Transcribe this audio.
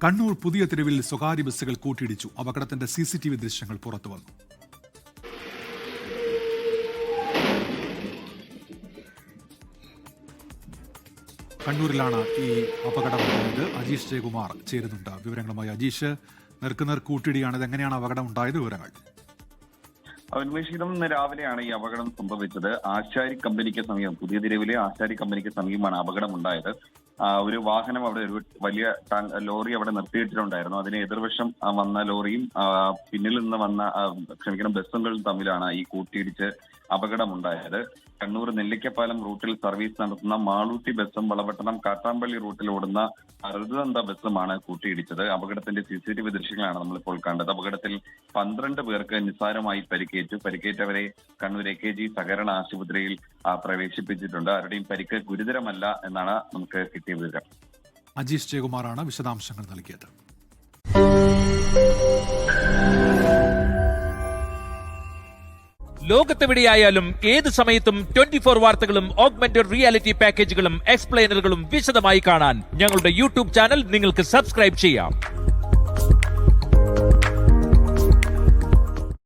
കണ്ണൂർ പുതിയ തെരുവിൽ സ്വകാര്യ ബസ്സുകൾ കൂട്ടിയിടിച്ചു. അപകടത്തിന്റെ CCTV ദൃശ്യങ്ങൾ പുറത്തുവന്നു. കണ്ണൂരിലാണ് ഈ അപകടം ഉണ്ടായത്. അജീഷ് ജയകുമാർ ചേരുന്നുണ്ട് വിവരങ്ങളുമായി. അജീഷ്, നേർക്കുനേർ കൂട്ടിയിടിയാണ്. ഇതെങ്ങനെയാണ് അപകടം ഉണ്ടായത്? വിവരങ്ങൾ. ഉന്മേഷിതം ഇന്ന് രാവിലെയാണ് ഈ അപകടം സംഭവിച്ചത്. ആശാരി കമ്പനിക്ക് സമീപം, പുതിയ തെരുവിലെ ആശാരി കമ്പനിക്ക് സമീപമാണ് അപകടം ഉണ്ടായത്. ഒരു വാഹനം അവിടെ, ഒരു വലിയ ലോറി അവിടെ നിർത്തിയിട്ടിട്ടുണ്ടായിരുന്നു. അതിന് എതിർവശം വന്ന ലോറിയും പിന്നിൽ നിന്ന് വന്ന ബസ്സുകളും തമ്മിലാണ് ഈ കൂട്ടിയിടിച്ച് അപകടമുണ്ടായത്. കണ്ണൂർ നെല്ലിക്കപ്പാലം റൂട്ടിൽ സർവീസ് നടത്തുന്ന മാളൂട്ടി ബസ്സും വളപട്ടണം കാട്ടാമ്പള്ളി റൂട്ടിൽ ഓടുന്ന ഋതുനന്ദ ബസ്സുമാണ് കൂട്ടിയിടിച്ചത്. അപകടത്തിന്റെ CCTV ദൃശ്യങ്ങളാണ് നമ്മളിപ്പോൾ കണ്ടത്. അപകടത്തിൽ 12 പേർക്ക് നിസ്സാരമായി പരിക്കേറ്റു. പരിക്കേറ്റവരെ കണ്ണൂർ AKG സഹകരണ ആശുപത്രിയിൽ പ്രവേശിപ്പിച്ചിട്ടുണ്ട്. ആരുടെയും പരിക്ക് ഗുരുതരമല്ല എന്നാണ് നമുക്ക് കിട്ടിയ വിവരം. അജീഷ് ജയകുമാറാണ് വിശദാംശങ്ങൾ നൽകിയത്. ലോകത്തെവിടെയായാലും ഏത് സമയത്തും 24 വാർത്തകളും ഓഗ്മെന്റഡ് റിയാലിറ്റി പാക്കേജുകളും എക്സ്പ്ലെയിനറുകളും വിശദമായി കാണാൻ ഞങ്ങളുടെ YouTube ചാനൽ നിങ്ങൾക്ക് സബ്സ്ക്രൈബ് ചെയ്യാം.